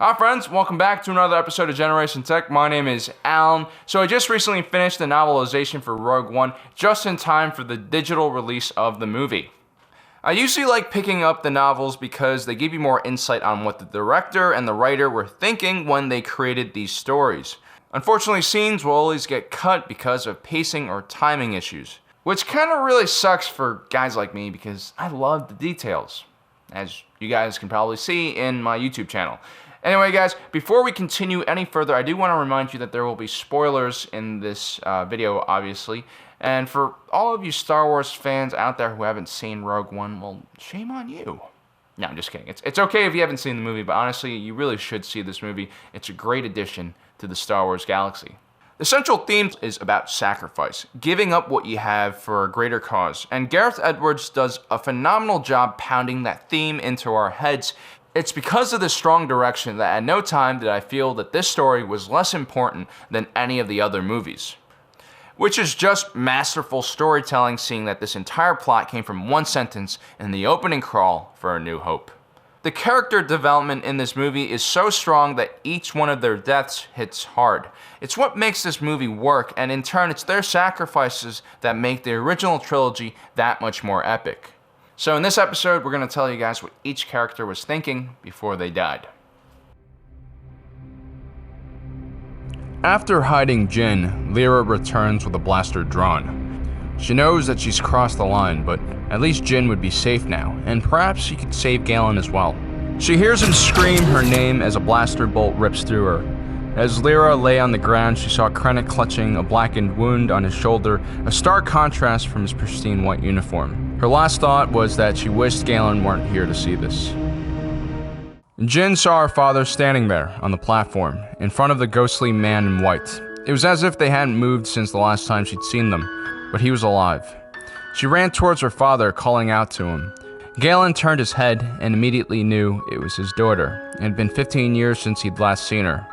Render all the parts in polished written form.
Hi friends, welcome back to another episode of Generation Tech. My name is Alan. So I just recently finished the novelization for Rogue One, just in time for the digital release of the movie. I usually like picking up the novels because they give you more insight on what the director and the writer were thinking when they created these stories. Unfortunately, scenes will always get cut because of pacing or timing issues, which kind of really sucks for guys like me because I love the details, as you guys can probably see in my YouTube channel. Anyway guys, before we continue any further, I do want to remind you that there will be spoilers in this video, obviously. And for all of you Star Wars fans out there who haven't seen Rogue One, well, shame on you. No, I'm just kidding. It's okay if you haven't seen the movie, but honestly, you really should see this movie. It's a great addition to the Star Wars galaxy. The central theme is about sacrifice, giving up what you have for a greater cause. And Gareth Edwards does a phenomenal job pounding that theme into our heads. It's because of this strong direction that at no time did I feel that this story was less important than any of the other movies. Which is just masterful storytelling, seeing that this entire plot came from one sentence in the opening crawl for A New Hope. The character development in this movie is so strong that each one of their deaths hits hard. It's what makes this movie work, and in turn it's their sacrifices that make the original trilogy that much more epic. So in this episode, we're going to tell you guys what each character was thinking before they died. After hiding Jyn, Lyra returns with a blaster drawn. She knows that she's crossed the line, but at least Jyn would be safe now, and perhaps she could save Galen as well. She hears him scream her name as a blaster bolt rips through her. As Lyra lay on the ground, she saw Krennic clutching a blackened wound on his shoulder, a stark contrast from his pristine white uniform. Her last thought was that she wished Galen weren't here to see this. Jyn saw her father standing there on the platform, in front of the ghostly man in white. It was as if they hadn't moved since the last time she'd seen them, but he was alive. She ran towards her father, calling out to him. Galen turned his head and immediately knew it was his daughter. It had been 15 years since he'd last seen her.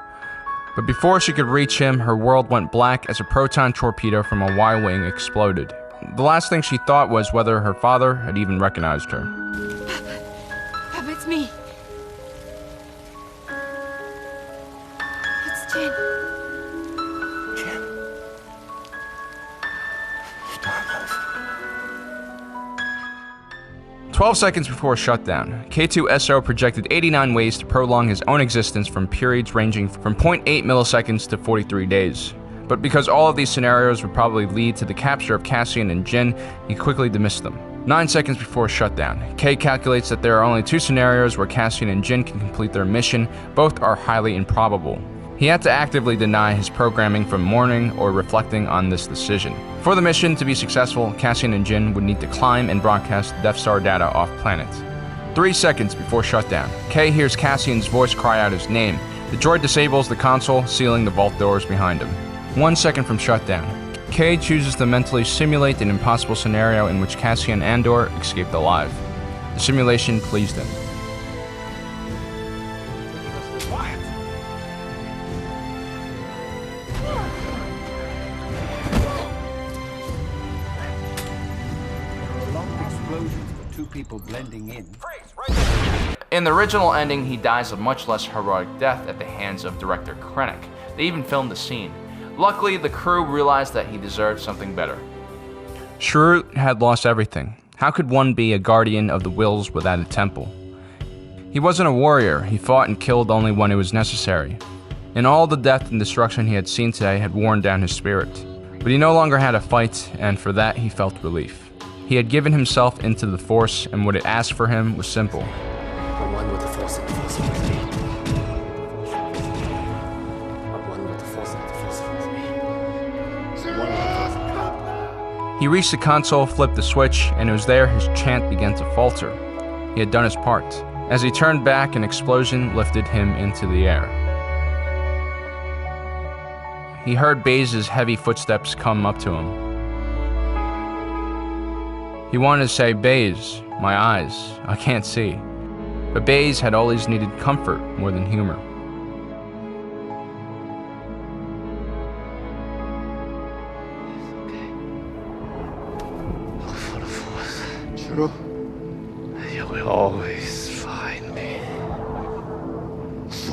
But before she could reach him, her world went black as a proton torpedo from a Y-wing exploded. The last thing she thought was whether her father had even recognized her. Papa, it's me. It's Jyn. Jyn. 12 seconds before shutdown, K2SO projected 89 ways to prolong his own existence from periods ranging from 0.8 milliseconds to 43 days. But because all of these scenarios would probably lead to the capture of Cassian and Jyn, he quickly dismissed them. 9 seconds before shutdown, K calculates that there are only 2 scenarios where Cassian and Jyn can complete their mission. Both are highly improbable. He had to actively deny his programming from mourning or reflecting on this decision. For the mission to be successful, Cassian and Jyn would need to climb and broadcast Death Star data off-planet. 3 seconds before shutdown, K hears Cassian's voice cry out his name. The droid disables the console, sealing the vault doors behind him. 1 second from shutdown, K chooses to mentally simulate an impossible scenario in which Cassian and Andor escaped alive. The simulation pleased him. People blending in. In the original ending, he dies a much less heroic death at the hands of director Krennic. They even filmed the scene. Luckily, the crew realized that he deserved something better. Chirrut had lost everything. How could one be a guardian of the wills without a temple? He wasn't a warrior. He fought and killed only when it was necessary. And all the death and destruction he had seen today had worn down his spirit. But he no longer had to fight, and for that he felt relief. He had given himself into the Force, and what it asked for him was simple. I'm one with the Force and the Force is with me. I'm one with the Force and the Force is with me. I'm one with the Force. He reached the console, flipped the switch, and it was there his chant began to falter. He had done his part. As he turned back, an explosion lifted him into the air. He heard Baze's heavy footsteps come up to him. He wanted to say, "Baze, my eyes, I can't see." But Baze had always needed comfort more than humor. Look for the Force. Chirrut. You will always find me.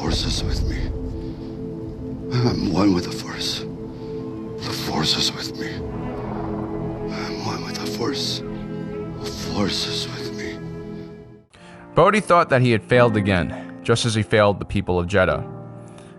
Force is with me. I'm one with the Force. The Force is with me. I'm one with the Force. The Force is with me. Bodhi thought that he had failed again, just as he failed the people of Jedha.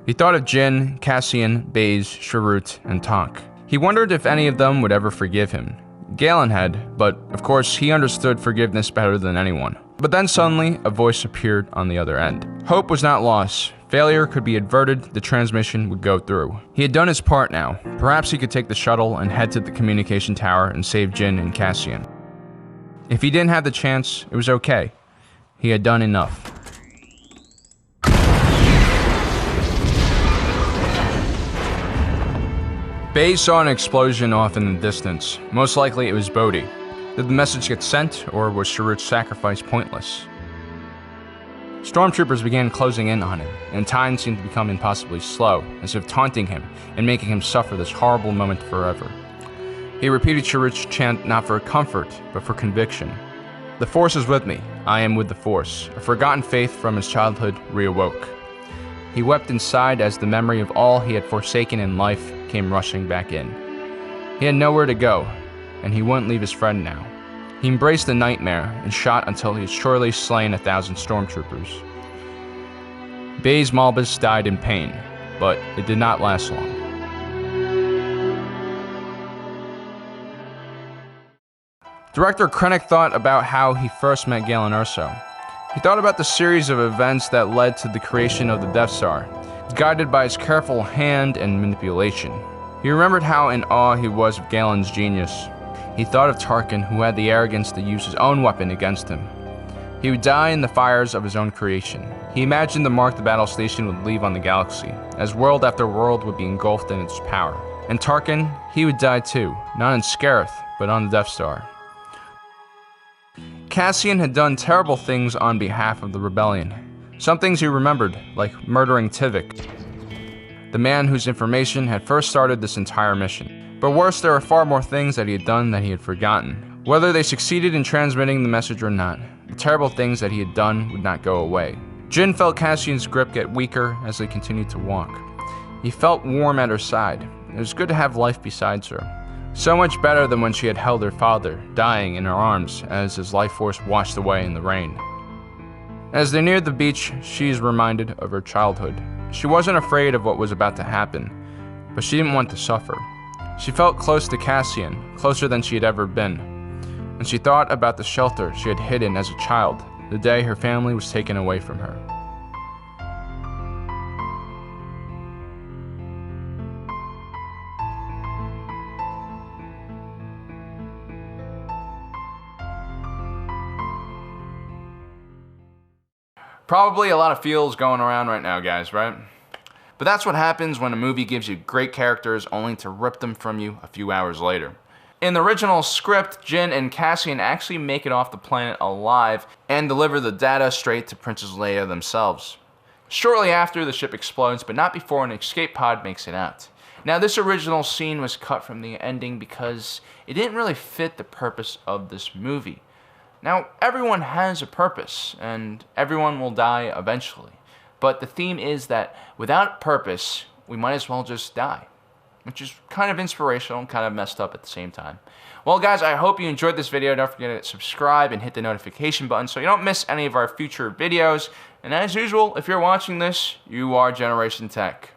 He thought of Jyn, Cassian, Baze, Chirrut, and Tonk. He wondered if any of them would ever forgive him. Galen had, but of course he understood forgiveness better than anyone. But then suddenly, a voice appeared on the other end. Hope was not lost. Failure could be averted, the transmission would go through. He had done his part now. Perhaps he could take the shuttle and head to the communication tower and save Jyn and Cassian. If he didn't have the chance, it was okay. He had done enough. Baze saw an explosion off in the distance. Most likely it was Bodhi. Did the message get sent, or was Chirrut's sacrifice pointless? Stormtroopers began closing in on him, and time seemed to become impossibly slow, as if taunting him and making him suffer this horrible moment forever. He repeated Chirrut's chant not for comfort, but for conviction. The Force is with me. I am with the Force. A forgotten faith from his childhood reawoke. He wept inside as the memory of all he had forsaken in life came rushing back in. He had nowhere to go, and he wouldn't leave his friend now. He embraced the nightmare and shot until he had surely slain 1,000 stormtroopers. Baze Malbus died in pain, but it did not last long. Director Krennic thought about how he first met Galen Erso. He thought about the series of events that led to the creation of the Death Star, guided by his careful hand and manipulation. He remembered how in awe he was of Galen's genius. He thought of Tarkin, who had the arrogance to use his own weapon against him. He would die in the fires of his own creation. He imagined the mark the battle station would leave on the galaxy, as world after world would be engulfed in its power. And Tarkin, he would die too, not in Scarif, but on the Death Star. Cassian had done terrible things on behalf of the rebellion. Some things he remembered, like murdering Tivik, the man whose information had first started this entire mission. But worse, there were far more things that he had done that he had forgotten. Whether they succeeded in transmitting the message or not, the terrible things that he had done would not go away. Jyn felt Cassian's grip get weaker as they continued to walk. He felt warm at her side. It was good to have life besides her. So much better than when she had held her father, dying in her arms as his life force washed away in the rain. As they neared the beach, she is reminded of her childhood. She wasn't afraid of what was about to happen, but she didn't want to suffer. She felt close to Cassian, closer than she had ever been, and she thought about the shelter she had hidden as a child, the day her family was taken away from her. Probably a lot of feels going around right now, guys, right? But that's what happens when a movie gives you great characters only to rip them from you a few hours later. In the original script, Jyn and Cassian actually make it off the planet alive and deliver the data straight to Princess Leia themselves. Shortly after, the ship explodes, but not before an escape pod makes it out. Now, this original scene was cut from the ending because it didn't really fit the purpose of this movie. Now, everyone has a purpose, and everyone will die eventually. But the theme is that without purpose, we might as well just die. Which is kind of inspirational and kind of messed up at the same time. Well, guys, I hope you enjoyed this video. Don't forget to subscribe and hit the notification button so you don't miss any of our future videos. And as usual, if you're watching this, you are Generation Tech.